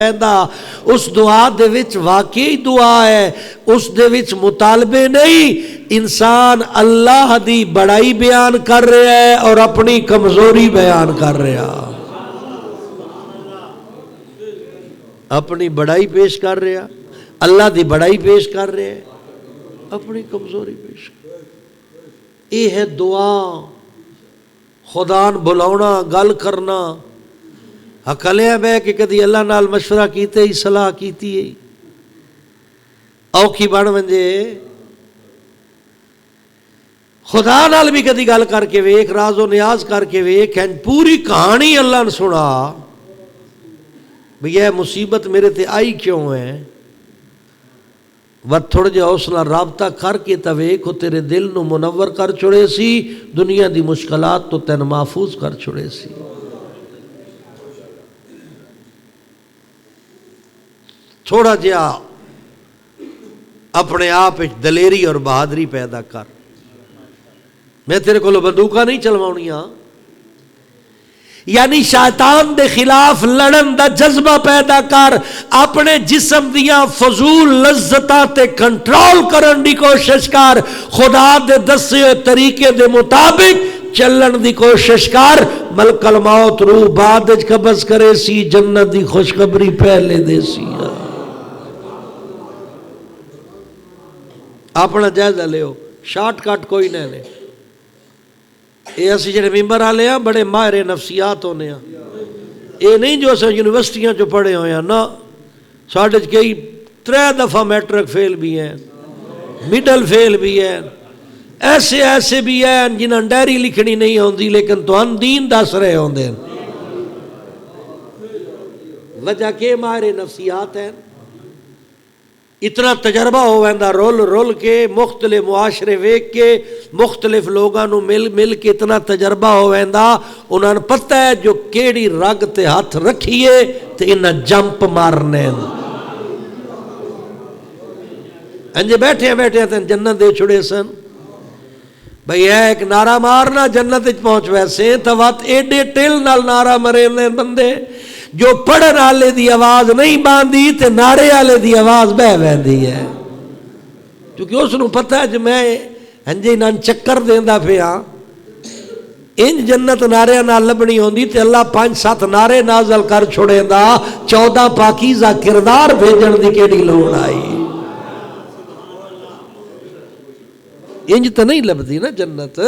اس دعا دے وچ واقعی دعا ہے، اس دے وچ مطالبے نہیں، انسان اللہ دی بڑائی بیان کر رہا ہے اور اپنی کمزوری بیان کر رہا، اپنی بڑائی پیش کر رہا، اللہ دی بڑائی پیش کر رہا ہے، اپنی کمزوری پیش کر رہا۔ یہ ہے دعا، خدا بلاونا، گل کرنا، ہکلیاں بہ کے کدی اللہ نال مشورہ کیتے ہی صلاح کیتی ہے اوکھی بن ونجے، خدا نال بھی کدی گل کر کے ویکھ، راز و نیاز کر کے ویکھ، پوری کہانی اللہ نے سنا بھی یہ مصیبت میرے تے آئی کیوں ہے، وقت تھوڑا جہا اس نال رابطہ کر کے تے ویکھ، تیرے دل نو منور کر چھوڑے سی، دنیا دی مشکلات تو تین محفوظ کر چھوڑے سی۔ تھوڑا جہا اپنے آپ دلیری اور بہادری پیدا کر، میں تیرے کو بندوقاں نہیں چلواؤنیاں، یعنی شیطان دے خلاف لڑن دا جذبہ پیدا کر، اپنے جسم دیاں فضول لذتاں تے کنٹرول کرن دی کوشش کر، خدا دے دسے ہوئے طریقے دے مطابق چلن دی کوشش کر، ملک الموت روح بعد وچ قبض کرے سی، جنت دی خوشخبری پہلے دے سی۔ اپنا جائزہ لیو، شارٹ کٹ کوئی نہ لے۔ یہ اسی جڑے ممبر والے ہیں بڑے ماہر نفسیات ہونے ہیں، یہ نہیں جو اسے یونیورسٹیاں جو پڑھے ہوئے ہیں، نہ ساڑھے کئی 3 دفعہ میٹرک فیل بھی ہیں، مڈل فیل بھی ہیں، ایسے بھی ہیں جنہاں ڈائری لکھنی نہیں ہوندی لیکن تو دین دس رہے ہوندے ہیں۔ وجہ کہ ماہر نفسیات ہیں، اتنا تجربہ ہو ویندا رول کے مختلف معاشرے ویک کے مختلف لوگاں نو مل کے اتنا تجربہ ہو ویندا، انہاں نوں پتہ ہے جو کیڑی رگ تے ہاتھ رکھیے تے انہاں جمپ مارنے انجے بیٹھے تے جنت دے چھڑے سن۔ بھئی ہے ایک نعرہ مارنا جنت وچ پہنچ ویسے تو وقت ایڈے ٹل نال نعرہ مرے بندے جو پڑھن والے دی آواز نہیں باندھی تے نعرے والے دی آواز بہ ویندی ہے، کیونکہ اس نو پتہ ہے جو میں ہنجے نان چکر دیندا پیا ان جنت نعرے نال لبنی ہوندی تے اللہ 5-7 نعرے نازل کر چھوڑیندا، 14 پاکیزہ کردار بھیجن دی کیڑی لوڑ آئی؟ انج تو نہیں لبدی نا جنت۔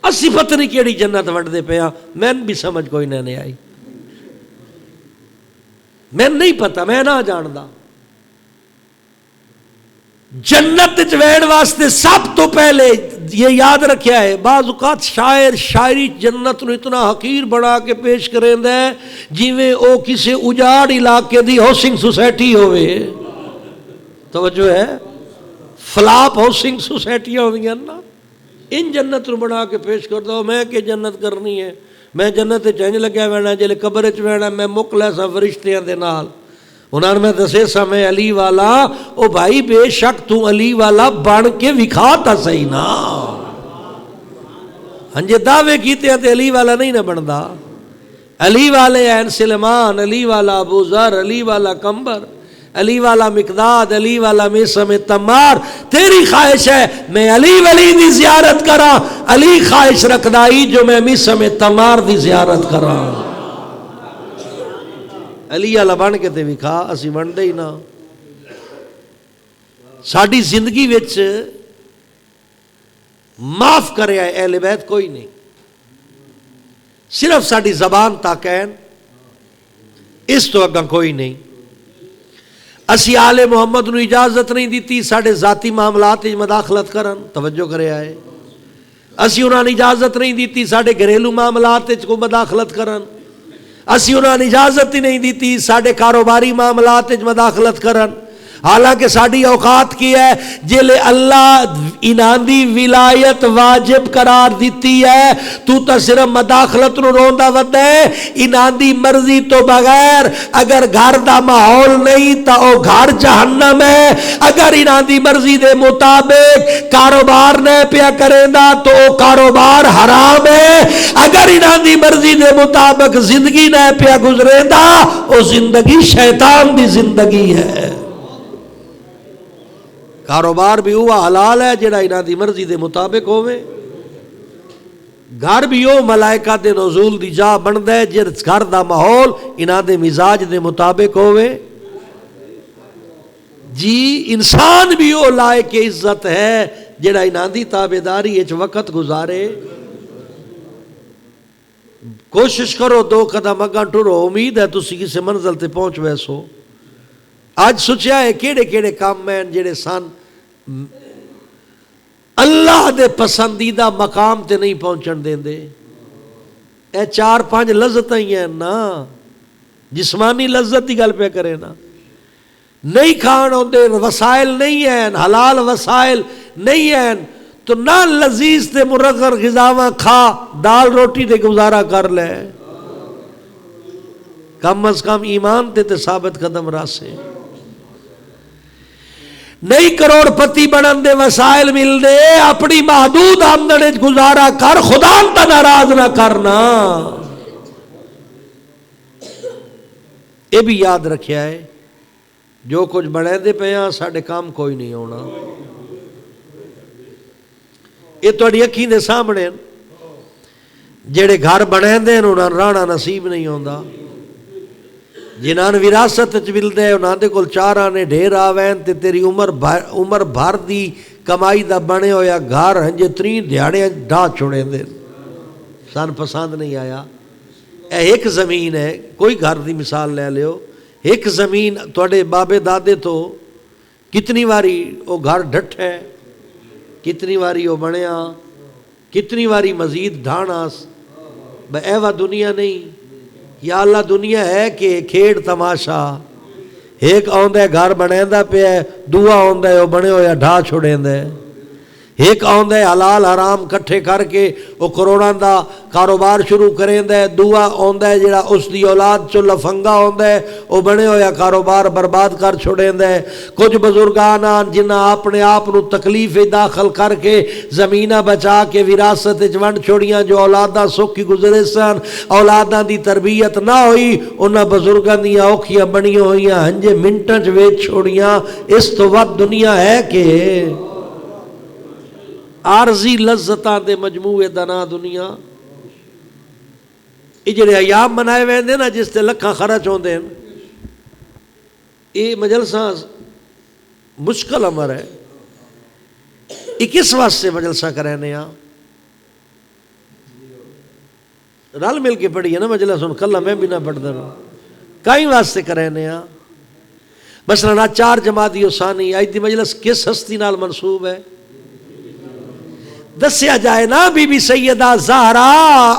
اسی پتہ نہیں کیڑی جنت وڈ دے پیا، میں بھی سمجھ کوئی نہیں آئی، میں نہیں پتا، میں نہ جاندا۔ جنت ویڑ واسطے سب تو پہلے یہ یاد رکھیا ہے، بعض اوقات شاعر شاعری جنت نو اتنا حقیر بنا کے پیش کریندا ہے جیویں او کسی اجاڑ علاقے دی ہاؤسنگ سوسائٹی ہوئے، توجہ ہے، فلاپ ہاؤسنگ سوسائٹی ہوندیاں نا، ان جنت نو بنا کے پیش کر دو، میں کہ جنت کرنی ہے، میں جنت چنج لگیا وینا جلے قبر چ وینا میں مک لے سا فرشتیاں دے نال، انہاں نے میں دسے سا میں علی والا، او بھائی بے شک تو علی والا بن کے وکھا تا صحیح نا، ہنجے دعوے کیتے ہیں تے علی والا نہیں نہ بندا، علی والے ہیں سلیمان، علی والا ابو ذر، علی والا کمبر، علی والا مقداد، علی والا میسم تمار، تیری خواہش ہے میں علی ولی دی زیارت کراں، علی خواہش رکھدائی جو میں میسم تمار دی زیارت کراں، علی والا بن کے تے وکھا، اسی بنتے ہی نہ۔ ساڈی زندگی وچ معاف کرے اہل بیت کوئی نہیں، صرف ساڈی زبان تک ہے، اس تو اگاں کوئی نہیں۔ اسی آل محمد نو اجازت نہیں دیتی ساڑھے ذاتی معاملات مداخلت کرن، توجہ کرے آئے، اسی انہاں نے اجازت نہیں دیتی ساڑھے گھریلو معاملات کو مداخلت کرن، اسی انہاں نے اجازت ہی نہیں دیتی ساڑھے کاروباری معاملات مداخلت کرن، حالانکہ ساری اوقات کی ہے جلے اللہ انہاں دی ولایت واجب قرار دیتی ہے تو تا صرف مداخلت نو روندا ودا ہے انہاں دی مرضی تو بغیر اگر گھر دا ماحول نہیں تا او گھر جہنم ہے اگر انہاں دی مرضی دے مطابق کاروبار نہ پیا کریندا تو او کاروبار حرام ہے اگر انہاں دی مرضی دے مطابق زندگی نہ پیا گزریندا او زندگی شیطان دی زندگی ہے کاروبار بھی ہوا حلال ہے جڑا انہاں دی مرضی دے مطابق ہوئے گھر بھی ہو ملائکہ دے نزول دی جا بندا ہے جس گھر دا ماحول انہاں دے مزاج دے مطابق ہوئے جی انسان بھی ہو لائق عزت ہے جڑا انہاں دی تابعداری وچ وقت گزارے کوشش کرو 2 قدم اگاں ٹرو امید ہے تسی کسی منزل تے پہنچ ویسو آج سوچیا ہے کیڑے کیڑے کام ہیں جڑے سن اللہ دے پسندیدہ مقام تے نہیں پہنچن دیں دے اے 4-5 لذتیں ہی ہیں نا جسمانی لذت ہی گل پہ کرے نا نہیں کھان ہوندے وسائل نہیں ہیں حلال وسائل نہیں ہیں تو نہ لذیذ تے مرغر غذاواں کھا دال روٹی تے گزارا کر لے کم از کم ایمان تے ثابت قدم راسے نہیں کروڑ پتی بنن دے وسائل مل دے اپنی محدود آمدن گزارا کر خدا تا ناراض نہ کرنا یہ بھی یاد رکھیا ہے جو کچھ بنے دے پیاں ساڑھے کام کوئی نہیں ہونا یہ توڑی اکھیں دے سامنے جڑے گھر بنے دے انہاں رانا نصیب نہیں ہوندا جنہاں وراثت وچ ملدے انہاں دے کول 4 آنے ڈھیر آوین تے تیری عمر بھر دی کمائی دا بنے ہویا گھر ہنجے 3 دیہاڑے ڈھا چھوڑے دے سان پسند نہیں آیا اے ایک زمین ہے کوئی گھر دی مثال لے لیو ایک زمین توڑے بابے دادے تو کتنی واری وہ گھر ڈھٹ ہے کتنی واری وہ بنیا کتنی واری مزید ڈھاناس بھائی ایوہ دنیا نہیں یا اللہ دنیا ہے کہ کھیڑ تماشا ایک آندہ ہے گھر بنیندہ پہ ہے دعا آندہ ہے وہ بنے ہویا ڈھا چھوڑیندہ ہے ایک آندہ ہے حلال حرام کٹھے کر کے وہ کروڑاں دا کاروبار شروع کریندہ ہے دعا آندہ ہے جڑا اس دی اولاد چو لفنگا آندہ ہے وہ بنے ہویا کاروبار برباد کر چھوڑیندہ ہے کچھ بزرگان جنہ اپنے آپ نو تکلیف داخل کر کے زمینہ بچا کے وراثت ونڈ چھوڑیاں جو اولاداں سکھی گزرے سن اولاداں دی تربیت نہ ہوئی انہاں بزرگاں دیاں اوکھیاں بنی ہوئیاں ہنجے منٹاں ویچ چھوڑیاں اس تو وقت دنیا ہے کہ عارضی لذتاں دے مجموعے دنا دنیا یہ جڑے ایام منائے ویندے نا جس تے لکھاں خرچ ہوندے یہ مجلساں مشکل امر ہے یہ کس واسطے مجلسہ کرینے ہاں رل مل کے پڑھی ہے نا مجلس ان کلہ میں بھی نہ پڑھ دوں کئی واسطے کرینے ہاں مثلا 4 جمادی ثانی آج دی مجلس کس ہستی نال منصوب ہے دسیا جائے نا بی بی سیدہ زہرا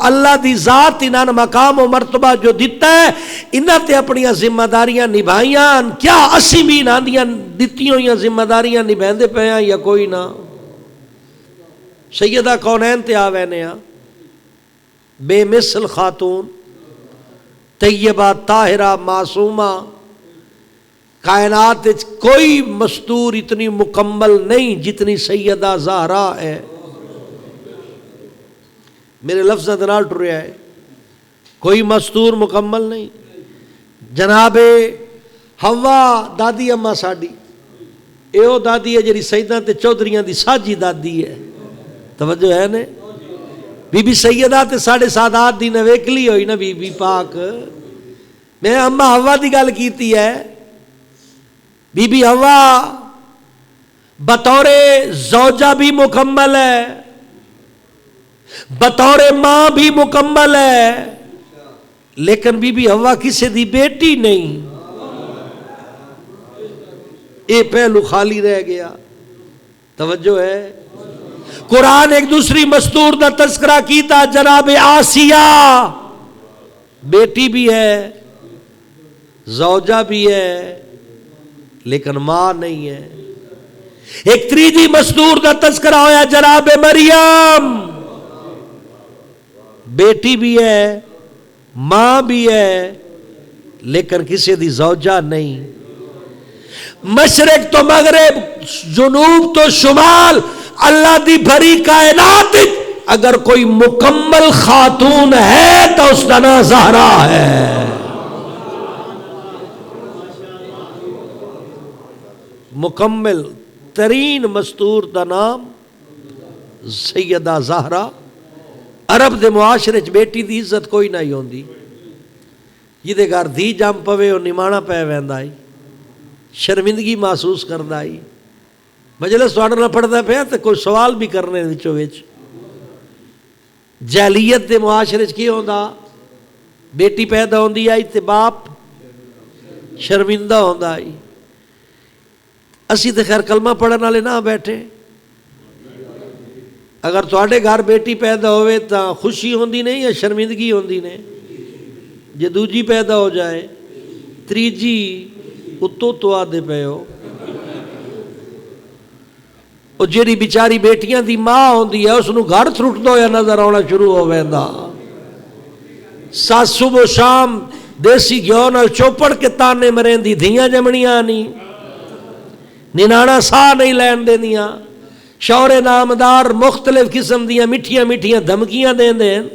اللہ دی ذات انہاں مقام و مرتبہ جو دیتا ہے انہاں تے اپنی ذمہ داریاں نبھائیاں کیا اسی بھی انہاں دیاں دیتیوں یا ذمہ داریاں نبھیندے پہ ہیں یا کوئی نہ سیدہ کونین تے آوینے ہاں بے مثل خاتون طیبہ طاہرہ معصومہ کائنات کوئی مستور اتنی مکمل نہیں جتنی سیدہ زہرا ہے میرے لفظ دنال ٹر رہا ہے کوئی مستور مکمل نہیں جناب ہوا دادی اما ساڑی ایو دادی ہے جری سیدہ تے چودھریاں دی ساجی دادی ہے توجہ ہے نے بی بی سیدہ تے 7.5 دی نویکلی ہوئی نا بی بی پاک میں اما ہوا دی گل کیتی ہے بی بی ہوا بطور زوجہ بھی مکمل ہے بطور ماں بھی مکمل ہے لیکن بی بی ہوا کسی دی بیٹی نہیں اے پہلو خالی رہ گیا توجہ ہے قرآن ایک دوسری مستور دا تذکرہ کیتا جناب آسیہ بیٹی بھی ہے زوجہ بھی ہے لیکن ماں نہیں ہے. ایک تریجی مستور کا تذکرہ ہویا جناب مریم، بیٹی بھی ہے ماں بھی ہے لیکن کسی دی زوجہ نہیں. مشرق تو مغرب، جنوب تو شمال، اللہ دی بھری کائنات اگر کوئی مکمل خاتون ہے تو اس کا نام زہرا ہے. مکمل ترین مستور دا نام سیدہ زہرا. عرب دے معاشرے چ بیٹی دی عزت کوئی نہیں ہوندی. جہدے گھر دھی جم پوے وہ نمانا پہ ویندا ہے، شرمندگی محسوس کردا ہے. مجلس تواڈے نال پڑھدا پیا تے کوئی سوال بھی کرنے وچوں وچ. جاہلیت دے معاشرے چ کی ہوندا، بیٹی پیدا ہوندی آئی تے باپ شرمندہ ہوندا ہے. اسی تے خیر کلمہ پڑھن والے نہ بیٹھے. اگر تواڈے گھر بیٹی پیدا ہوئے تا خوشی ہوندی نہیں یا شرمندگی ہوندی نے؟ جے دوجی پیدا ہو جائے تریجی اتو تو آدھے پے ہو. وہ جیڑی بیچاری بیٹیاں دی ماں ہوندی ہے اس نو گھر تھرٹ دو یا نظر آنا شروع ہو ویندا. ساس صبح شام دیسی گھیو نال چوپڑ کے تانے مرندی، دھیاں جمنیاں نہیں، ننانا ساہ نہیں لین دیندیاں، شوہر نامدار مختلف قسم دیاں میٹھیاں میٹھیاں دھمکیاں دین دین.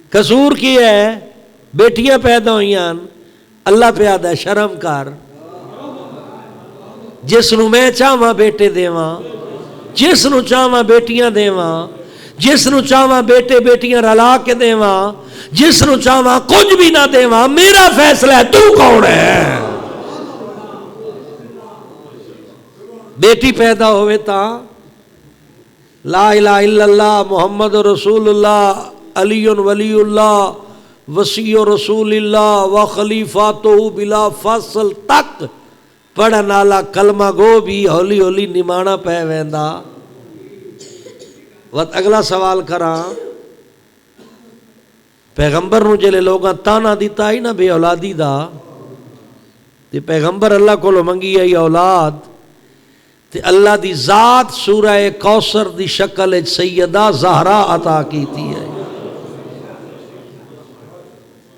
قصور کی ہے؟ بیٹیاں پیدا ہوئیاں. اللہ پیادا ہے شرم کر. جس نو میں چاہواں بیٹے دیواں، جس نو چاہواں بیٹیاں دیواں، جس نو چاہواں بیٹے بیٹیاں رلا کے دیواں، جس نو چاہواں کچھ بھی نہ دیواں، میرا فیصلہ ہے. تو کون ہے؟ بیٹی پیدا ہوئے تا لا الہ الا اللہ محمد رسول اللہ علی ولی اللہ وصی رسول اللہ و خلیفاتہ بلا فصل تک پڑھن والا کلمہ گو بھی ہولی ہولی نمانا پہ ویندا. وقت اگلا سوال کراں، پیغمبر نو جلے لوگاں تانا دیتا ہی نا بے اولادی دا، تے پیغمبر اللہ کو منگی آئی اولاد، تے اللہ دی ذات سورہ کوثر دی شکل سیدہ زہرا عطا کیتی ہے.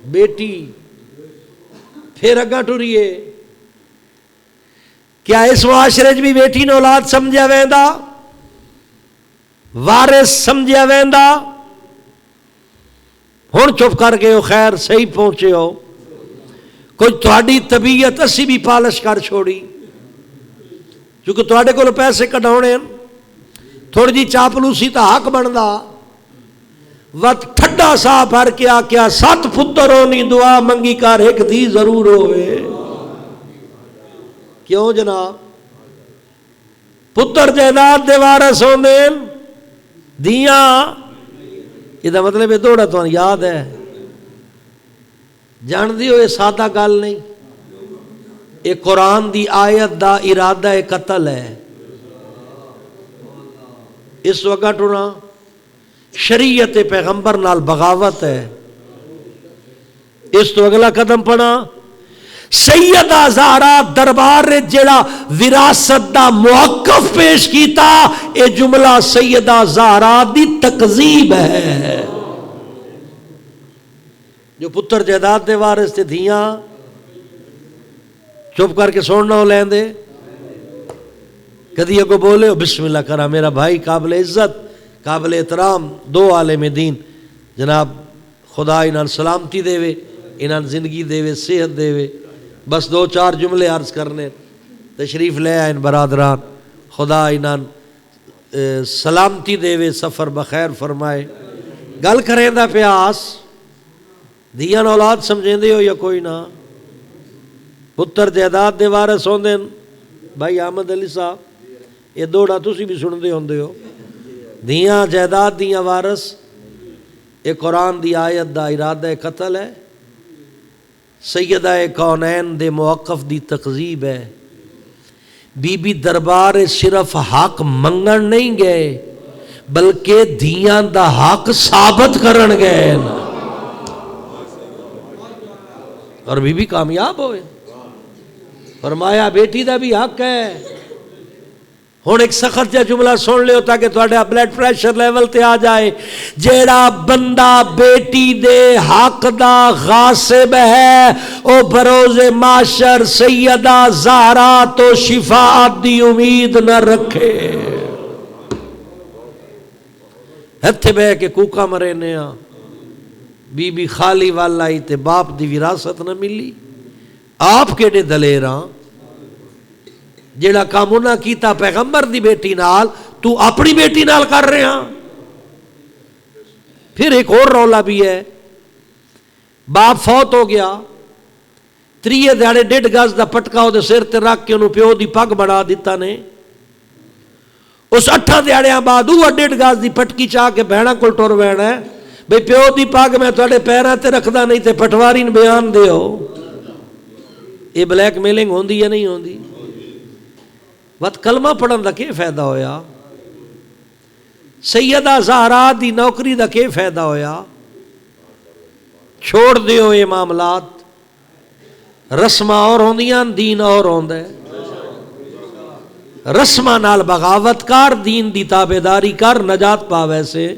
بیٹی پھر اگاں ٹریے. کیا اس معاشرے بھی بیٹی نے اولاد سمجھا ویندا، وارث سمجھا ویندا؟ ہن چپ کر گئے ہو، خیر صحیح پہنچے ہو. کوئی تہاڈی طبیعت اسی بھی پالش کر چھوڑی کیونکہ تواڈے کول پیسے کڈاونے تھوڑی جی چاپلوسی تا حق بندا. وقت ٹھڈا سا بھر کے آکیا 7 پتر ہونی دعا منگی کر ایک دھی ضرور ہوئے. کیوں جناب؟ پتر جائیداد دے وارث ہوندے، دھیاں یہ دا مطلب ہے دوڑا تو یاد ہے جان دی ہو. یہ سادہ گل نہیں، یہ قرآن دی آیت دا ارادہ قتل ہے. اس وقت ٹونا شریعت پیغمبر نال بغاوت ہے. اس تو اگلا قدم پڑا سیدہ زہرا دربار جڑا وراثت دا موقف پیش کیتا، اے جملہ سیدہ زہرا دی تکذیب ہے. جو پتر جائیداد دے وارث تے دھیاں چپ کر کے سوڑنا ہو لین دے. کدی اگو بولے ہو بسم اللہ کرا، میرا بھائی قابل عزت قابل احترام 2 عالم دین جناب، خدا انہاں سلامتی دے وے، انہاں زندگی دے وے، صحت دے وے. بس 2-4 جملے عرض کرنے، تشریف لے آئیں برادران، خدا انہاں سلامتی دے وے، سفر بخیر فرمائے. گل کریں دا پیاس دھیاں اولاد سمجھیں دے ہو یا کوئی نہ؟ پتر جائیداد دے وارث ہوندے بھائی احمد علی صاحب، یہ دوڑا تسی بھی سن دے ہوندے ہو. دھیاں جائیداد دیاں وارث، یہ قرآن دی آیت دا ارادہ قتل ہے. سیدہ کونین دے موقف دی تکذیب ہے. بی بی دربار صرف حق منگن نہیں گئے بلکہ دھیاں دا حق ثابت کرن گئے اور بی بی کامیاب ہوئے. فرمایا بیٹی دا بھی حق ہے. ہن ایک سخت جا جملہ سن لیو تاکہ تہاڈا بلڈ پریشر لیول تے آ جائے. جیڑا بندہ بیٹی دے حق دا غاصب ہے او بروز معاشر سیدہ زہرا تو شفاعت دی امید نہ رکھے. ہتھے بہ کے کوکا مرے ہاں بی بی خالی والا ہی تے باپ دی وراثت نہ ملی. آپ کیڑے دلیر ہاں جیڑا کام انہاں کیتا پیغمبر دی بیٹی نال تو اپنی بیٹی نال کر رہے ہاں. پھر ایک اور رولا بھی ہے. باپ فوت ہو گیا, تریے دھیاڑے 1.5 گز دا پٹکا وہ سر تے رکھ کے انہوں پیو دی پگ بڑھا دیتا نے. اس 8 دھیاڑیاں بعد وہ 1.5 گز دی پٹکی چاہ کے بہنا کول ٹر بہنا ہے بھئی پیو دی پگ میں تھوڑے پیراں تے رکھدا نہیں تے پٹواری نے بیان دیو. یہ بلیک میلنگ ہوندی یا نہیں ہوندی؟ وقت کلمہ پڑھن دا کی فائدہ ہویا؟ سیدہ زہرا دی نوکری دا کی فائدہ ہویا؟ چھوڑ دیو یہ معاملات. رسماں اور ہوندیاں دین اور ہوندا ہے. رسماں نال بغاوت کر, دین دی تابعداری کر, نجات پا. ویسے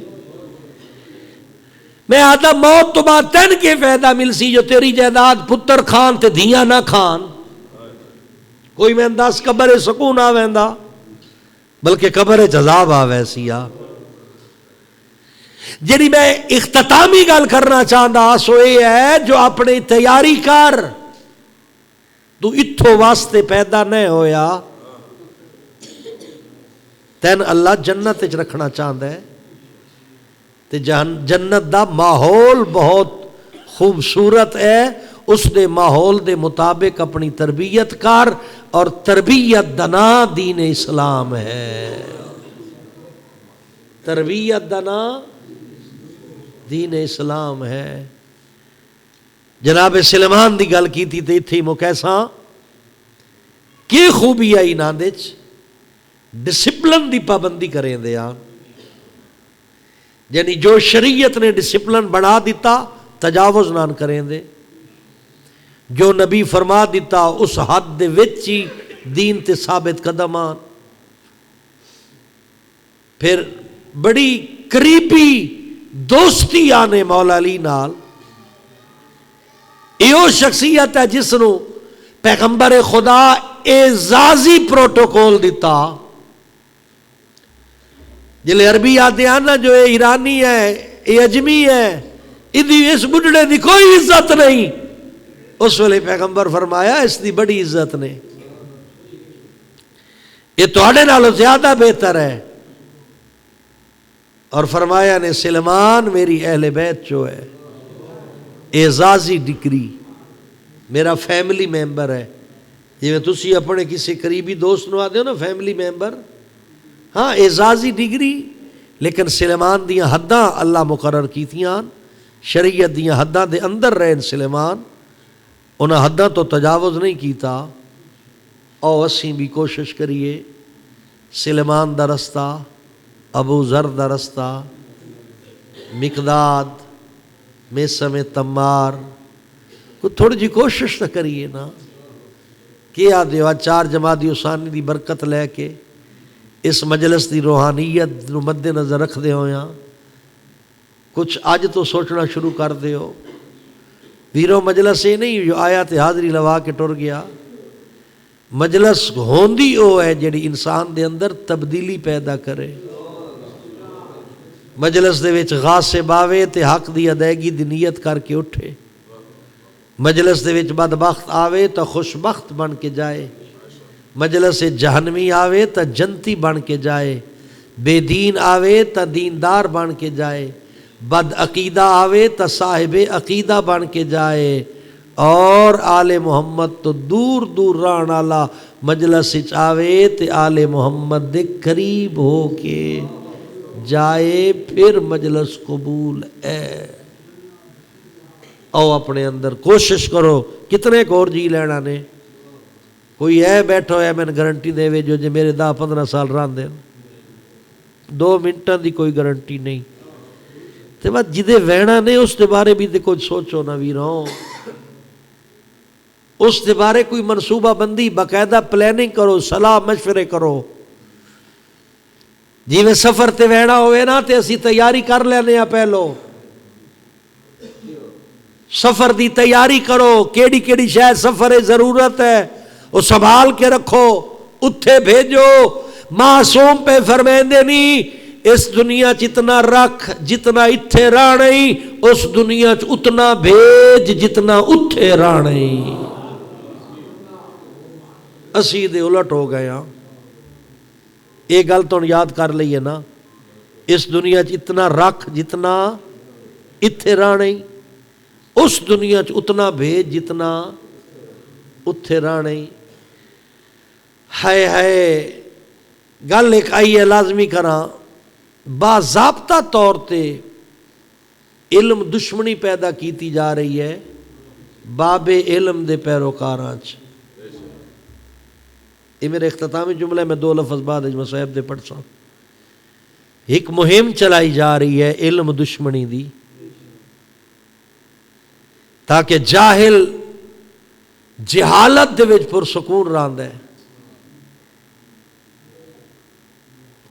میں آدھا موت تو بعد تین کے فائدہ مل سی جو تیری جائیداد پتر کھان تے دھیاں نہ کھان. کوئی میں انداز قبر سکون آ ویندا بلکہ قبر عذاب آ ویسی آ. جی میں اختتامی گل کرنا چاہتا سو یہ ہے جو اپنی تیاری کر. تو اتھو واسطے پیدا نہ ہویا, تین اللہ جنت وچ رکھنا چاہتا ہے. تے جنت دا ماحول بہت خوبصورت ہے. اس دے ماحول دے مطابق اپنی تربیت کر, اور تربیت دنا دین اسلام ہے. تربیت دنا دین اسلام ہے. جناب سلیمان دی گل کی تھی تے اتھی مکیساں کی خوبی آئی ناندچ ڈسپلن دی پابندی کریں دے آن. یعنی جو شریعت نے ڈسپلن بڑھا دیتا تجاوز نہ کریں دے. جو نبی فرما دیتا اس حد دے وچ ہی دین تے ثابت قدم آن. پھر بڑی قریبی دوستی آنے مولا علی نال. ایو شخصیت ہے جس نو پیغمبر خدا اعزازی پروٹوکول دیتا. جلے عربی آتے ہیں نا جو یہ ایرانی ہے, یہ اجمی ہے, اس بڈھڑے دی کوئی عزت نہیں. اس ویلے پیغمبر فرمایا اس دی بڑی عزت نے, یہ تواڈے نالوں زیادہ بہتر ہے. اور فرمایا نے سلیمان میری اہل بیت جو ہے اعزازی ڈگری میرا فیملی ممبر ہے. جی تسی اپنے کسی قریبی دوست نو آتے ہو نا فیملی ممبر, ہاں اعزازی ڈگری. لیکن سلیمان دیاں حداں اللہ مقرر کیتیاں, شریعت دیاں حداں دے اندر رہن سلیمان, انہاں حداں تو تجاوز نہیں کیتا. او اسیں بھی کوشش کریے سلیمان دا رستہ, ابو ذر دا رستہ, مقداد, میسم تمار کو تھوڑی جی کوشش تو کریے نا. کیا دیو 4 جمادی ثانی دی برکت لے کے اس مجلس دی روحانیت نو مد نظر رکھ دے ہویا کچھ اج تو سوچنا شروع کر دیو. ویرو مجلس یہ نہیں جو آیا تے حاضری لوا کے ٹر گیا. مجلس ہوندی او ہے جڑی انسان دے اندر تبدیلی پیدا کرے. مجلس دے وچ غاصب آوے تے حق دی ادائیگی دی نیت کر کے اٹھے. مجلس دے وچ بدبخت آوے تو خوشبخت بن کے جائے. مجلس جہنمی آوے تو جنتی بن کے جائے. بے دین آوے تو دیندار بن کے جائے. بد عقیدہ آوے تو صاحب عقیدہ بن کے جائے. اور آل محمد تو دور دور رہن والا مجلس آوے تے آل محمد دے قریب ہو کے جائے. پھر مجلس قبول ہے. او اپنے اندر کوشش کرو. کتنے کو اور جی لینا نے, کوئی ہے بیٹھو ہے میں گارنٹی دے وے جو جے میرے 10-15 سال رہن دے 2 منٹاں دی کوئی گارنٹی نہیں. تے بعد جدے وینا نے اس دے بارے بھی تے کچھ سوچو نا ویروں. اس دے بارے کوئی منصوبہ بندی باقاعدہ پلاننگ کرو، صلاح مشورے کرو. جیویں سفر تے وینا ہوئے نا تے اسی تیاری کر لینے پہلو، سفر دی تیاری کرو، کیڑی کیڑی شاید سفر ضرورت ہے وہ سنبھال کے رکھو، اتھے بھیجو. معصوم پہ فرمیندے نہیں اس دنیا چ اتنا رکھ جتنا اتھے رہنی، اس دنیا چ اتنا بھیج جتنا اتھے رہنی. اسی دے الٹ ہو گئے ہاں. یہ گل تو یاد کر لئیے نا، اس دنیا چ اتنا رکھ جتنا اتھے رہنی، اس دنیا چ اتنا بھیج جتنا اتھے رہنی. ہائے گل ایک آئی ہے لازمی کراں، باضابطہ طور تے علم دشمنی پیدا کیتی جا رہی ہے باب علم دے پیروکاراں چ. یہ میرے اختتامی جملے میں 2 لفظ بعد میں صاحب دے پڑھ ساں. ایک مہم چلائی جا رہی ہے علم دشمنی دی، تاکہ جاہل جہالت دے وچ پرسکون رہندا ہے.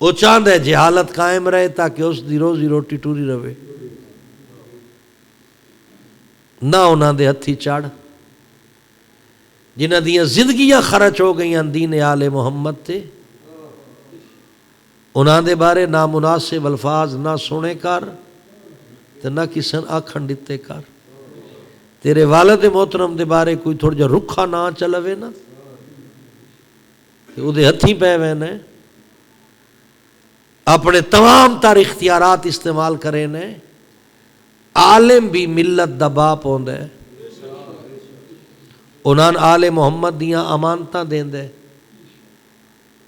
وہ چاہتا ہے جہالت قائم رہے تاکہ اس دی روزی روٹی ٹوری رہے، نہ انہاں دے ہتھی چڑھ جنہاں دیاں زندگیاں خرچ ہو گئیاں دین آل محمد تے. انہاں دے بارے نامناسب الفاظ نہ سنے کر تے نہ کسن آکھن دتے کر. تیرے والد محترم دے بارے کوئی تھوڑا جا رکھا نہ چلوے نا کہ او دے ہتھی پہ وینے، اپنے تمام تر اختیارات استعمال کرے نے. عالم بھی ملت دا باپ ہوندا ہے، انہاں آل محمد دیاں امانتاں دیندے.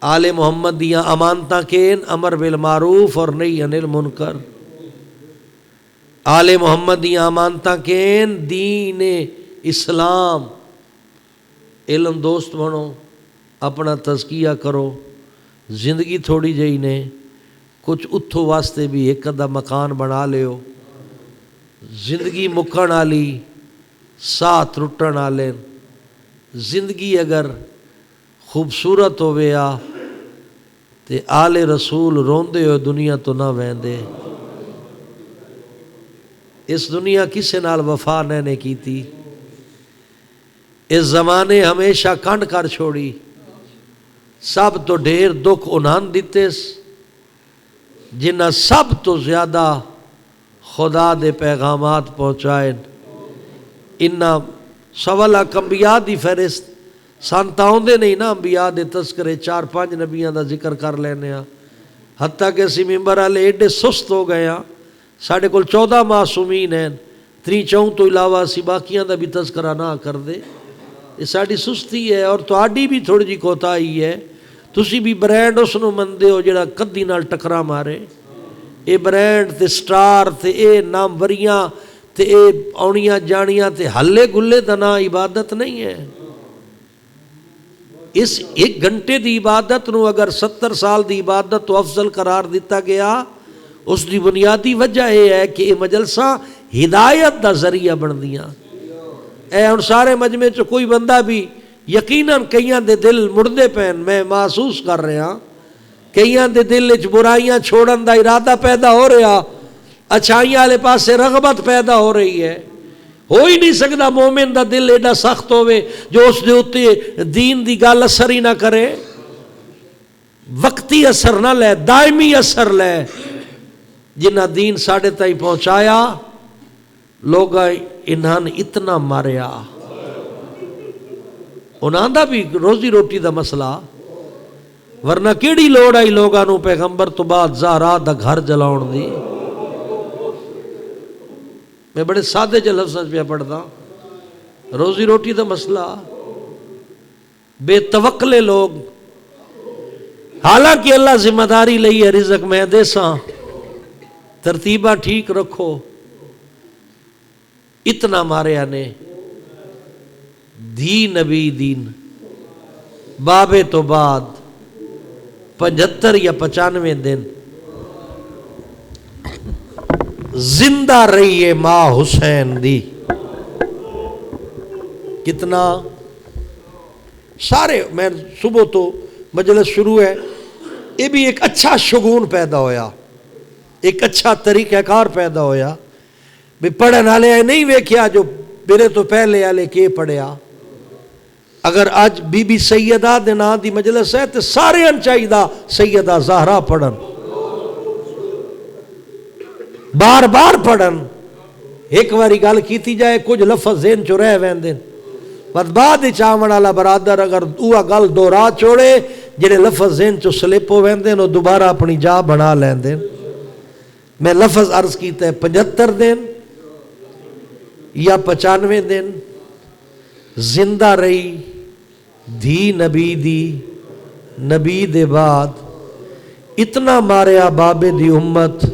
آل محمد دیاں امانتاں کین امر بالمعروف اور نہی عن المنکر. آل محمد دیاں امانتاں کین دین اسلام. علم دوست بنو، اپنا تزکیہ کرو. زندگی تھوڑی جہی نے، کچھ اتھو واسطے بھی ایک ادھا مکان بنا لیو. زندگی مکن والی، ساہ ٹرٹن والے. زندگی اگر خوبصورت ہوئے آ تے آل رسول روندے ہوئے دنیا تو نہ ویندے. اس دنیا کسے نال وفا نے کیتی، اس زمانے ہمیشہ کنڈ کر چھوڑی. سب تو ڈھیر دکھ انہاں دیتے جنہ سب تو زیادہ خدا دے پیغامات پہنچائیں. انہاں سوالہ انبیاء دی فہرست سانتا ہوندے نہیں نا، انبیاء دے تذکرے 4-5 نبیاں دا ذکر کر لینے ہاں. حتیٰ کہ اسی ممبر والے ایڈے سست ہو گئے ہاں، ساڑھے کول 14 معصومین ہیں، 3-4 تو علاوہ اسی باقیاں دا بھی تذکرہ نہ کر دے. یہ ساڑھی سستی ہے اور تہاڈی بھی تھوڑی جی کوتاہی ہے. تسی بھی برینڈ اس نو مندے ہو جڑا کدی نال ٹکرا مارے. اے برینڈ تے سٹار تے اے ناموریاں تے اے آنیاں جانیاں تے ہلے گلے دا نا عبادت نہیں ہے. اس 1 گھنٹے دی عبادت نو اگر 70 سال دی عبادت تو افضل قرار دیتا گیا، اس دی بنیادی وجہ یہ ہے کہ یہ مجلساں ہدایت دا ذریعہ بن دیاں. اے ہن سارے مجمع چ کوئی بندہ بھی یقیناً کئیاں دے دل مردے پین، میں محسوس کر رہا کئیاں دے دل وچ برائیاں چھوڑن دا ارادہ پیدا ہو رہا، اچھائیاں والے پاسے رغبت پیدا ہو رہی ہے. ہو ہی نہیں سکتا مومن دا دل ایڈا سخت ہوئے جو اس دے اتے دین دی گل اثر ہی نہ کرے. وقتی اثر نہ لے، دائمی اثر لے. جنہ دین ساڑھے تائی پہنچایا لوگا انہاں اتنا ماریا، انہاں دا بھی روزی روٹی دا مسئلہ. ورنہ کیڑی لوڑ آئی لوگاں نو پیغمبر تو بعد زہرا دا گھر جلاؤن دی. میں بڑے سادے جے لفظ پہ پڑھتا، روزی روٹی دا مسئلہ. بے توکلے لوگ، حالانکہ اللہ ذمہ داری لئی ہے رزق میں دے ساں، ترتیبہ ٹھیک رکھو. اتنا ماریا نے دھی نبی دین بابے تو بعد 75 یا 95 دن زندہ رہی ہے ماں حسین دی. کتنا سارے میں صبح تو مجلس شروع ہے، یہ بھی ایک اچھا شگون پیدا ہویا، ایک اچھا طریقہ کار پیدا ہویا بھی پڑھن والے نہیں ویکھیا جو میرے تو پہلے والے کے پڑھیا۔ اگر آج بی بی سیدہ دے نام دی مجلس ہے تو سارے ان چاہیدہ سیدہ زہرا پڑھن، بار بار پڑھن، ایک باری گل کیتی جائے کچھ لفظ ذہن چ رہ ویندے، پر بعد چاون والا برادر اگر وہ گل دوہرا چھوڑے جڑے لفظ ذہن چ سلپ ہو ویندے وہ دوبارہ اپنی جا بنا لیندے۔ میں لفظ عرض کیتا ہے 75 دن یا 95 دن زندہ رہی دھی نبی دی، نبی دے بعد اتنا ماریا بابے دی امت،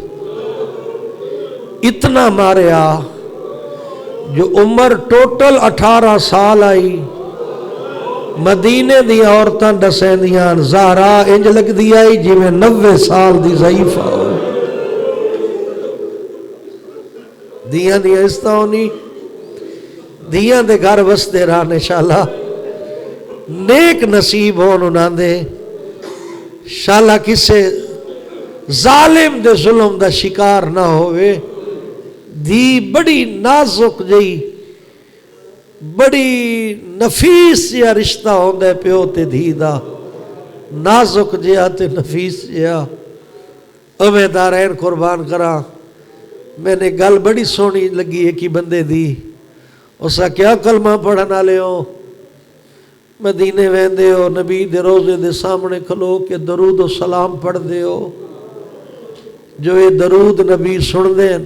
اتنا ماریا جو عمر ٹوٹل 18 سال آئی۔ مدینے دی عورتاں دسیندیاں زہرا انج لگ دی آئی جی میں 90 سال دی ضعیفہ ہو، دیاں دی عزتہ ہونی، دیاں دے گھر وستے رہن انشاءاللہ، نیک نصیب ہون انہاں دے، انشاءاللہ کسے ظالم دے ظلم دا شکار نہ ہوئے۔ دی بڑی نازک جئی بڑی نفیس جہا رشتہ ہوندہ ہے پیو تے دھی دا، نازک جہا تے نفیس جہا۔ امیدارین قربان کراں، میں نے گل بڑی سونی لگی ایک ہی بندے دی، اسا کیا کلمہ پڑھنا لے ہو، مدینے ویندے ہو، نبی دے روزے دے سامنے کھلو کے درود و سلام پڑھ دے ہو، جو یہ درود نبی سن دیں،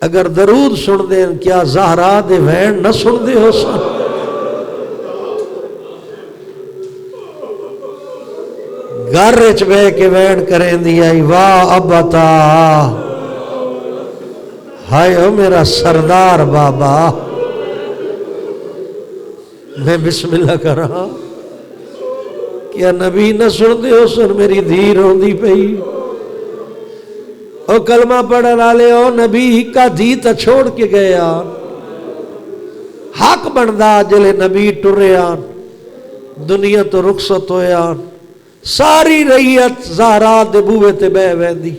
اگر درود سن دیں کیا زہرا دے وین نہ سن دے ہو سن؟ گھر رچ بے کے وین کریں دیا واہ ابتا، ہائے او میرا سردار بابا، میں بسم اللہ کر رہا، کیا نبی نہ سن دے ہو سن؟ میری دھی روندی پئی، او کلمہ پڑھن والے او نبی ہکا دھی تا چھوڑ کے گیا، حق بندا جلے نبی ٹریا، دنیا تو رخصت ہویا، ساری رعیت زہرا دے بوئے تے بہ ویندی،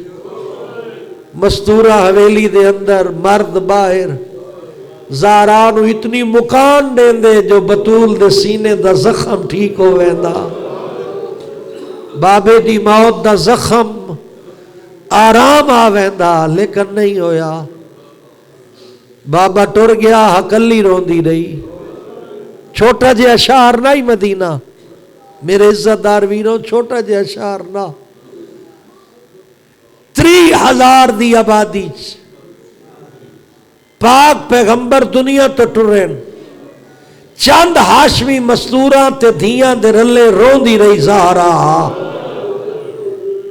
مستورہ حویلی دے اندر مرد باہر، زہرا نو اتنی مکان دین دے جو بطول دے سینے دا زخم ٹھیک ہو ویندا، بابے دی موت دا زخم آرام آویندا لیکن نہیں ہویا، بابا ٹر گیا ہکلی روندی رہی، چھوٹا جہا شہر نہ ہی مدینہ، میرے عزت دار ویروں چھوٹا جہا شہر نہ، 30,000 دی آبادی، پاک پیغمبر دنیا تو ٹرین، چند ہاشمی مستوراں تے دھیاں دے رلے روندی رہی زہرا،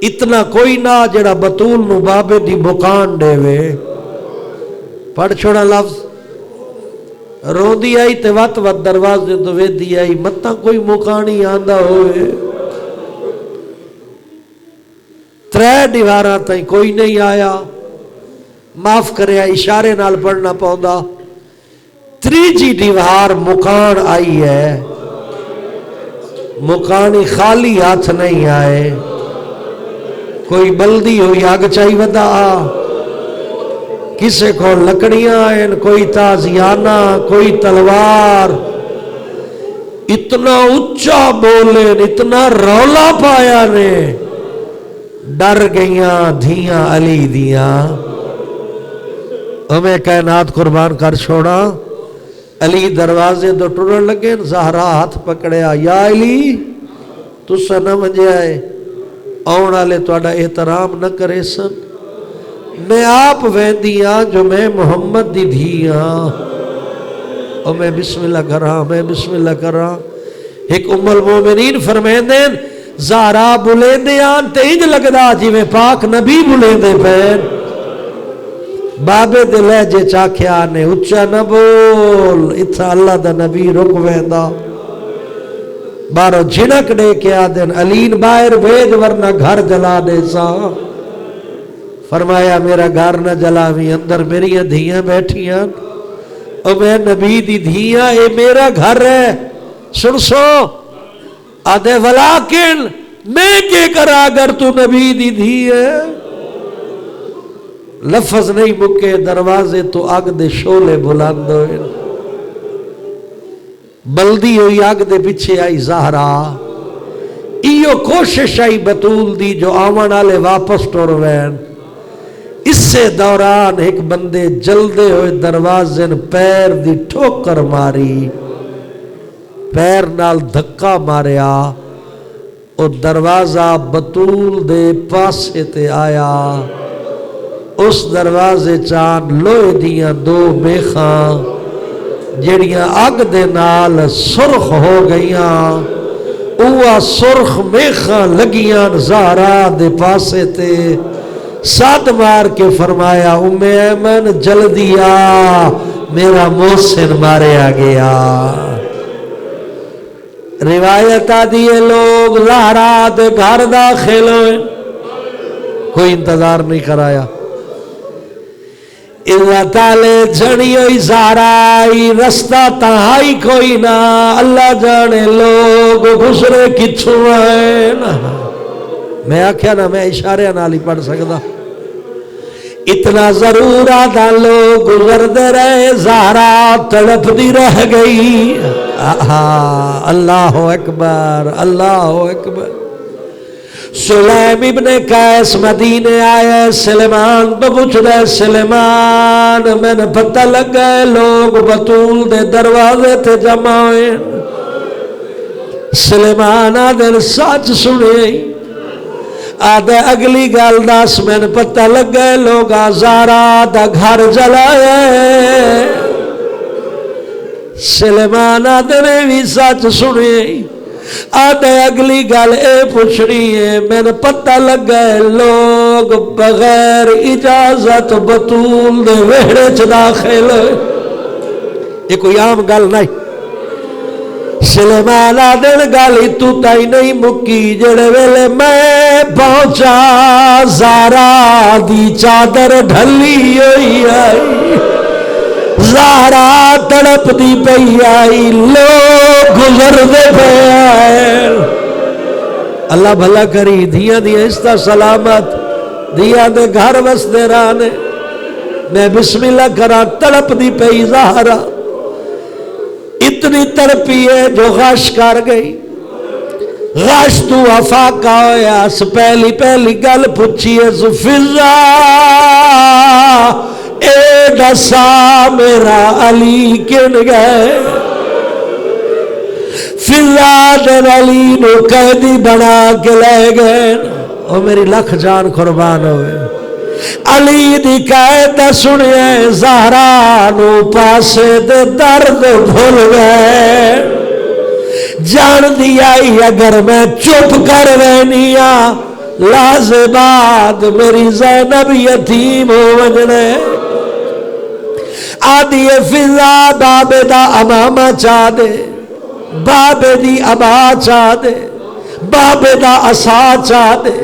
اتنا کوئی نہ جڑا بطول نو بابے دی بکان دے وے، پڑھ چھوڑا لفظ، روندی آئی تے وات وات دروازے تو وے دی آئی، متہ کوئی مکانی آندہ ہوئے، 3 دیواراں تائیں کوئی نہیں آیا، معاف کریا اشارے نال پڑھنا پوندا، 3 دیوار مکان آئی ہے، مکانی خالی ہاتھ نہیں آئے، کوئی بلدی ہوئی آگ چاہی ودا، کسے کو لکڑیاں آئیں، کوئی تازیانہ، کوئی تلوار، اتنا اچھا بولیں، اتنا رولا پایا نے، ڈر گئیاں دھیاں علی دیاں، ہمیں کائنات قربان کر چھوڑا، علی دروازے دو ٹرن لگے، زہرا ہاتھ پکڑیا، یا علی تُسا نہ مجھے آئے، آن والے تواڈا احترام نہ کرے سن، میں آپ ویندیاں جو میں محمد دی دھیاں، اور میں بسم اللہ کر رہا، میں بسم اللہ کر رہا، ایک ام المومنین فرمیندیں زہرا بلیندیاں تے انج لگدا جی میں پاک نبی بلیندے پین، بابے دے لہجے چاکھیا نے اچھا نہ بول، اتھا اللہ دا نبی رک ویندا، بارو جھنک دے کے آدن علین باہر بھیج ورنہ گھر جلا دے سا، فرمایا میرا گھر نہ جلاویں، اندر میری دھیاں بیٹھیاں، اور میں نبی دی دھیاں، اے میرا گھر ہے، سن سو آدھے ولیکن میں کے کرا اگر تو نبی دی دھی ہے لفظ نہیں مکے دروازے تو اگ دے شولے بلند ہوئے بلدی ہوئی اگ دے پیچھے آئی زہرا ایو کوشش آئی بطول دی جو آون والے واپس ٹر وین اس سے دوران ایک بندے جلدے ہوئے دروازے پیر دی ٹھوکر ماری پیر نال دھکا ماریا او دروازہ بطول دے پاسے تے آیا اس دروازے چان لوہے دیاں دو میخاں جڑیاں اگ دے نال سرخ ہو گئیاں اوہ سرخ میخاں لگیاں زہرا دے پاسے تے ساتھ مار کے فرمایا ام ایمن جلدی آ میرا محسن ماریا گیا روایت آدھی لوگ زہرا دے گھر داخل ہوئے کوئی انتظار نہیں کرایا اللہ تعالی جھڑی ہوئی زہرائی رستہ تہائی کوئی نہ اللہ جانے لوگ گزرے کچھو ہیں میں آکھیا نا میں اشارے نال ہی پڑھ سکتا اتنا ضرور آدھا لوگ گزر دے رہے زہرا تڑپ دی رہ گئی اللہ اکبر اللہ اکبر سلیم ابن قیس مدینے آئے سلیمان تو پوچھ دے سلیمان میں نے پتہ لگ گئے لوگ بطول دے دروازے تے جمع ہوئے سلیمان آدھے سچ سنے آدھے اگلی گل دس میں نے پتہ لگ گئے لوگ زہرا دا گھر جلائے سلیمان آدھے نے بھی سچ سنے آدھے اگلی گل اے پوچھنی ہے میں نے پتہ لگ گئے لوگ بغیر اجازت بطول دے ویڑے چ داخل یہ کوئی عام گل نہیں سلیمان آدھے گل تو تائی نہیں مکی جڑے ویلے میں پہنچا زہرا دی چادر ڈھلی ہوئی آئی زہرا تڑپ دی پئی آئی لوگ گزر دے پہ آئے اللہ بھلا کری دھیاں دیا استا سلامت دھیاں دے گھر بس دے رانے میں بسم اللہ کرا تڑپ دی پئی زہرا اتنی تڑپی ہے جو غش کر گئی غش تو افاقہ ہویا پہلی گل پوچھی ہے فضا اے دسا میرا علی کن گئے فضا دن علی نو قیدی بنا کے لے گئے او میری لکھ جان قربان ہوئے علی دی قید سنیے زہرا نو پاسے دے درد بھول گئے جان دی آئی اگر میں چپ کر رہنیا لازمات میری زینب یتیم ہو وجنے آدھی فضا بابے دا امامہ چاہ دے بابے دی ابا چاہ دے بابے دا اسا چاہ دے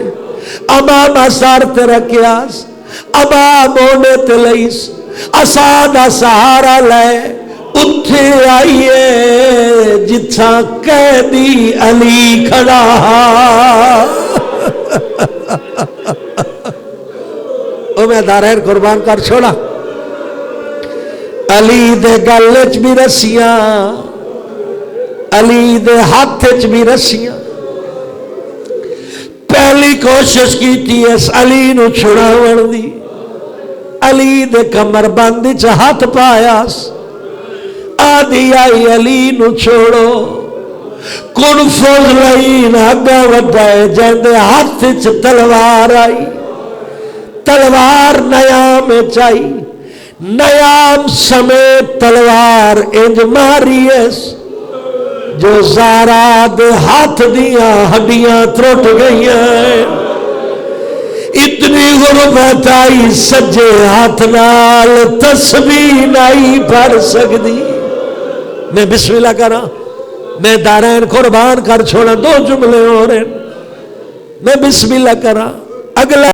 امامہ سار ترکیاس ابا مونے تلیس اسا دا سہارا لے اتھے آئیے جتھا قیدی علی کھڑا او میں دارین قربان کر چھوڑا علی دے گلچ بھی رسیاں علی دے ہاتھچ بھی رسیاں پہلی کوشش کی تھی اس علی نو چھڑاون دی علی دے کمر بندی چا ہاتھ پایاس آدھی آئی علی نو چھوڑو کن فضلین آگا وڈائے جیندے ہاتھ چا تلوار آئی تلوار نیام چائی نیام سمیت تلوار انج ماری اس جو زہرا دے ہاتھ دیاں ہڈیاں ترٹ گئی ہیں اتنی غربت آئی سجے ہاتھ نال تسبیح نہیں پڑھ سکتی میں بسم اللہ کرا میں دارین قربان کر چھوڑا دو جملے ہو رہے میں بسم اللہ کرا اگلا